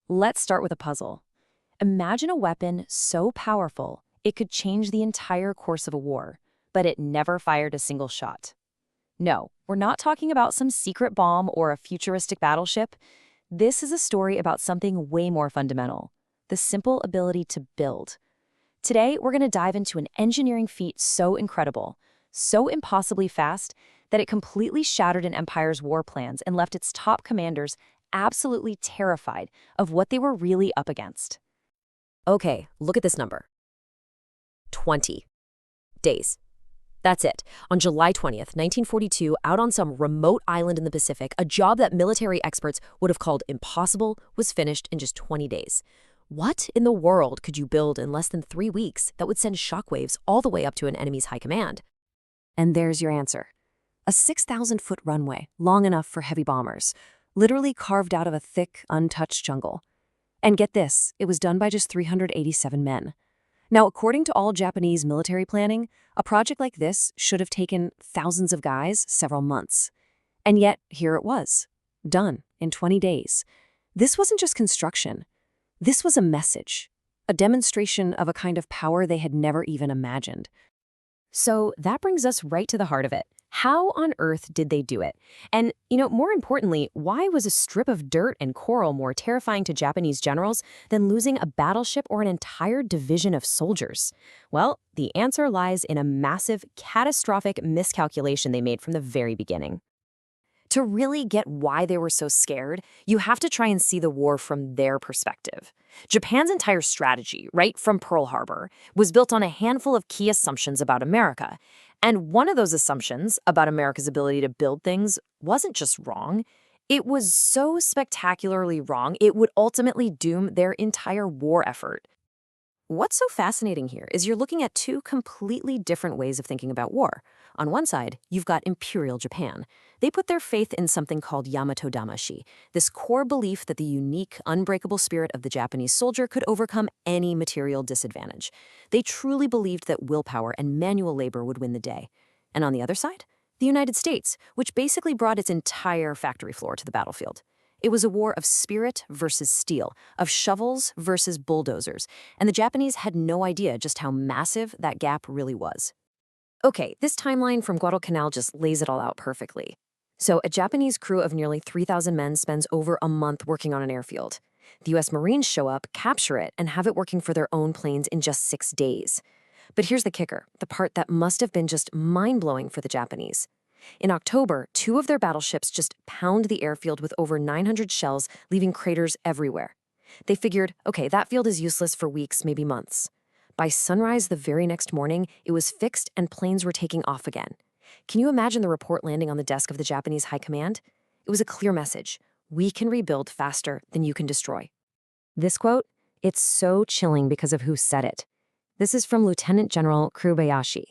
Let's start with a puzzle. Imagine a weapon so powerful it could change the entire course of a war, but it never fired a single shot. No, we're not talking about some secret bomb or a futuristic battleship. This is a story about something way more fundamental: the simple ability to build. Today, we're going to dive into an engineering feat so incredible, so impossibly fast, that it completely shattered an empire's war plans and left its top commanders absolutely terrified of what they were really up against. Okay, look at this number. 20 days. That's it. On July 20th, 1942, out on some remote island in the Pacific, a job that military experts would have called impossible was finished in just 20 days. What in the world could you build in less than 3 weeks that would send shockwaves all the way up to an enemy's high command? And there's your answer. A 6,000-foot runway, long enough for heavy bombers, literally carved out of a thick, untouched jungle. And get this, it was done by just 387 men. Now, according to all Japanese military planning, a project like this should have taken thousands of guys several months. And yet, here it was, done in 20 days. This wasn't just construction. This was a message, a demonstration of a kind of power they had never even imagined. So that brings us right to the heart of it. How on earth did they do it? And, more importantly, why was a strip of dirt and coral more terrifying to Japanese generals than losing a battleship or an entire division of soldiers? Well, the answer lies in a massive, catastrophic miscalculation they made from the very beginning. To really get why they were so scared, you have to try and see the war from their perspective. Japan's entire strategy, right from Pearl Harbor, was built on a handful of key assumptions about America. And one of those assumptions about America's ability to build things wasn't just wrong. It was so spectacularly wrong, it would ultimately doom their entire war effort. What's so fascinating here is you're looking at two completely different ways of thinking about war. On one side, you've got Imperial Japan. They put their faith in something called Yamato Damashi, this core belief that the unique, unbreakable spirit of the Japanese soldier could overcome any material disadvantage. They truly believed that willpower and manual labor would win the day. And on the other side, the United States, which basically brought its entire factory floor to the battlefield. It was a war of spirit versus steel, of shovels versus bulldozers, and the Japanese had no idea just how massive that gap really was. Okay, this timeline from Guadalcanal just lays it all out perfectly. So a Japanese crew of nearly 3,000 men spends over a month working on an airfield. The U.S. Marines show up, capture it, and have it working for their own planes in just 6 days. But here's the kicker, the part that must have been just mind-blowing for the Japanese. In October, 2 of their battleships just pound the airfield with over 900 shells, leaving craters everywhere. They figured, okay, that field is useless for weeks, maybe months. By sunrise the very next morning, it was fixed and planes were taking off again. Can you imagine the report landing on the desk of the Japanese high command? It was a clear message. We can rebuild faster than you can destroy. This quote, it's so chilling because of who said it. This is from Lieutenant General Kurubayashi.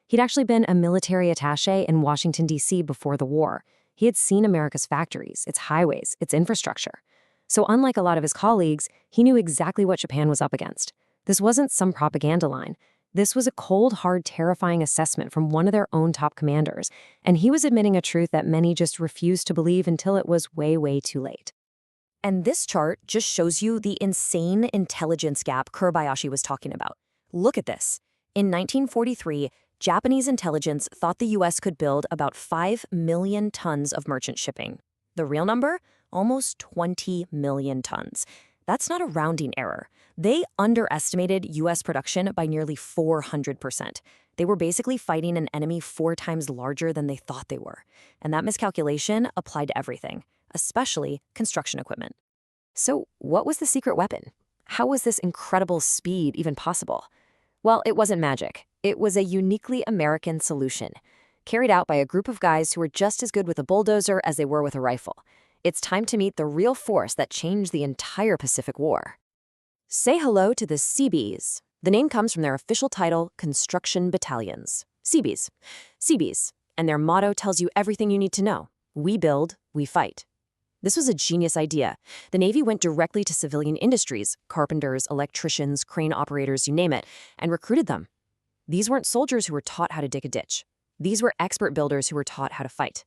He'd actually been a military attaché in Washington, D.C. before the war. He had seen America's factories, its highways, its infrastructure. So unlike a lot of his colleagues, he knew exactly what Japan was up against. This wasn't some propaganda line. This was a cold, hard, terrifying assessment from one of their own top commanders, and he was admitting a truth that many just refused to believe until it was way, way too late. And this chart just shows you the insane intelligence gap Kurubayashi was talking about. Look at this. In 1943, Japanese intelligence thought the U.S. could build about 5 million tons of merchant shipping. The real number? Almost 20 million tons. That's not a rounding error. They underestimated U.S. production by nearly 400%. They were basically fighting an enemy 4 times larger than they thought they were. And that miscalculation applied to everything, especially construction equipment. So what was the secret weapon? How was this incredible speed even possible? Well, it wasn't magic. It was a uniquely American solution, carried out by a group of guys who were just as good with a bulldozer as they were with a rifle. It's time to meet the real force that changed the entire Pacific War. Say hello to the Seabees. The name comes from their official title, Construction Battalions. Seabees. Seabees. And their motto tells you everything you need to know. We build, we fight. This was a genius idea. The Navy went directly to civilian industries, carpenters, electricians, crane operators, you name it, and recruited them. These weren't soldiers who were taught how to dig a ditch. These were expert builders who were taught how to fight.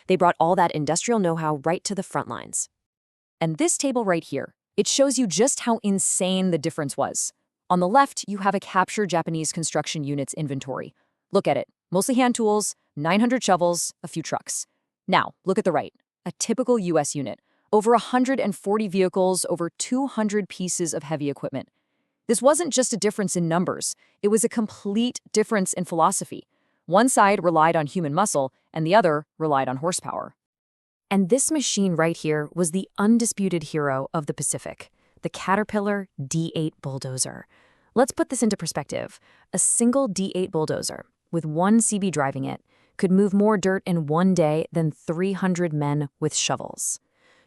They brought all that industrial know-how right to the front lines. And this table right here, It shows you just how insane the difference was. On the left, you have a captured Japanese construction unit's inventory. Look at it. Mostly hand tools, 900 shovels, a few trucks. Now, look at the right. A typical U.S. unit. Over 140 vehicles, over 200 pieces of heavy equipment. This wasn't just a difference in numbers. It was a complete difference in philosophy. One side relied on human muscle, and the other relied on horsepower. And this machine right here was the undisputed hero of the Pacific, the Caterpillar D8 bulldozer. Let's put this into perspective. A single D8 bulldozer, with one Seabee driving it, could move more dirt in one day than 300 men with shovels.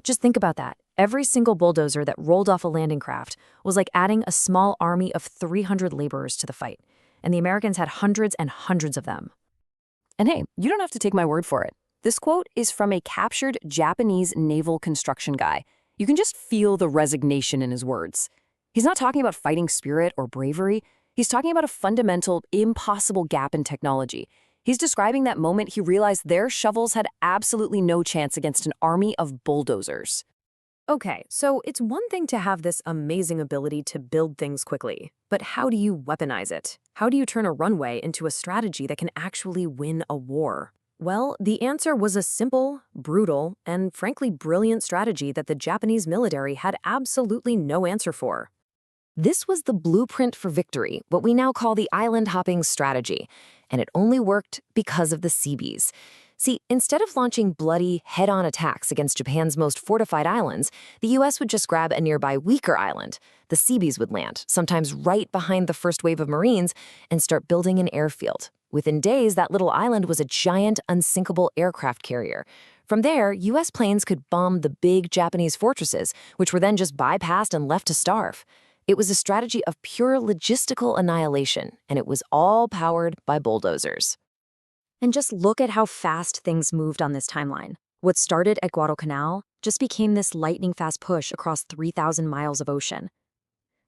Just think about that. Every single bulldozer that rolled off a landing craft was like adding a small army of 300 laborers to the fight, and the Americans had hundreds and hundreds of them. And hey, you don't have to take my word for it. This quote is from a captured Japanese naval construction guy. You can just feel the resignation in his words. He's not talking about fighting spirit or bravery. He's talking about a fundamental, impossible gap in technology. He's describing that moment he realized their shovels had absolutely no chance against an army of bulldozers. Okay, so it's one thing to have this amazing ability to build things quickly, but how do you weaponize it? How do you turn a runway into a strategy that can actually win a war? Well, the answer was a simple, brutal, and frankly brilliant strategy that the Japanese military had absolutely no answer for. This was the blueprint for victory, what we now call the island hopping strategy, and it only worked because of the Seabees. See, instead of launching bloody, head-on attacks against Japan's most fortified islands, the U.S. would just grab a nearby weaker island. The Seabees would land, sometimes right behind the first wave of Marines, and start building an airfield. Within days, that little island was a giant, unsinkable aircraft carrier. From there, U.S. planes could bomb the big Japanese fortresses, which were then just bypassed and left to starve. It was a strategy of pure logistical annihilation, and it was all powered by bulldozers. And just look at how fast things moved on this timeline. What started at Guadalcanal just became this lightning-fast push across 3,000 miles of ocean.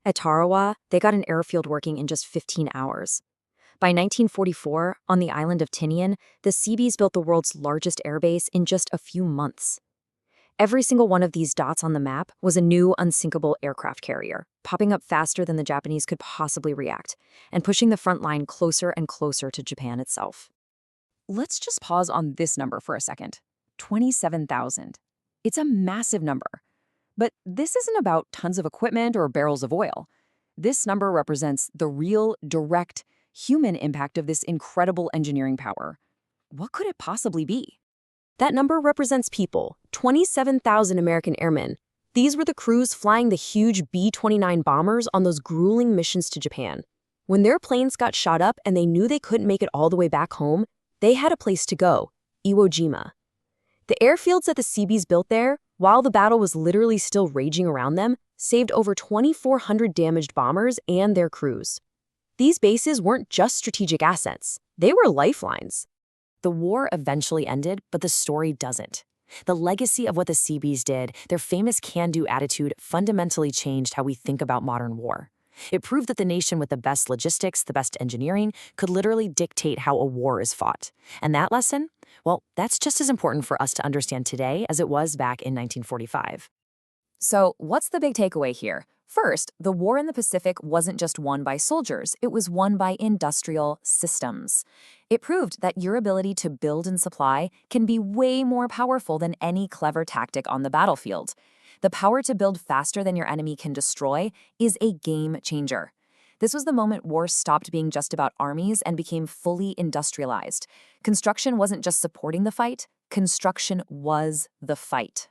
At Tarawa, they got an airfield working in just 15 hours. By 1944, on the island of Tinian, the Seabees built the world's largest airbase in just a few months. Every single one of these dots on the map was a new unsinkable aircraft carrier, popping up faster than the Japanese could possibly react, and pushing the front line closer and closer to Japan itself. Let's just pause on this number for a second. 27,000. It's a massive number. But this isn't about tons of equipment or barrels of oil. This number represents the real, direct, human impact of this incredible engineering power. What could it possibly be? That number represents people, 27,000 American airmen. These were the crews flying the huge B-29 bombers on those grueling missions to Japan. When their planes got shot up and they knew they couldn't make it all the way back home, they had a place to go, Iwo Jima. The airfields that the Seabees built there, while the battle was literally still raging around them, saved over 2,400 damaged bombers and their crews. These bases weren't just strategic assets. They were lifelines. The war eventually ended, but the story doesn't. The legacy of what the Seabees did, their famous can-do attitude, fundamentally changed how we think about modern war. It proved that the nation with the best logistics, the best engineering, could literally dictate how a war is fought. And that lesson? Well, that's just as important for us to understand today as it was back in 1945. So, what's the big takeaway here? First, the war in the Pacific wasn't just won by soldiers, it was won by industrial systems. It proved that your ability to build and supply can be way more powerful than any clever tactic on the battlefield. The power to build faster than your enemy can destroy is a game changer. This was the moment war stopped being just about armies and became fully industrialized. Construction wasn't just supporting the fight, construction was the fight.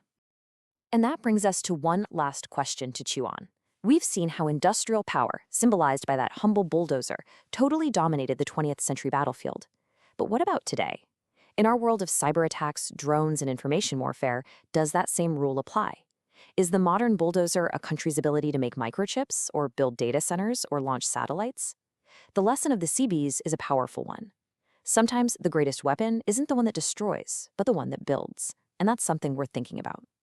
And that brings us to one last question to chew on. We've seen how industrial power, symbolized by that humble bulldozer, totally dominated the 20th century battlefield. But what about today? In our world of cyber attacks, drones, and information warfare, does that same rule apply? Is the modern bulldozer a country's ability to make microchips, or build data centers, or launch satellites? The lesson of the Seabees is a powerful one. Sometimes the greatest weapon isn't the one that destroys, but the one that builds. And that's something worth thinking about.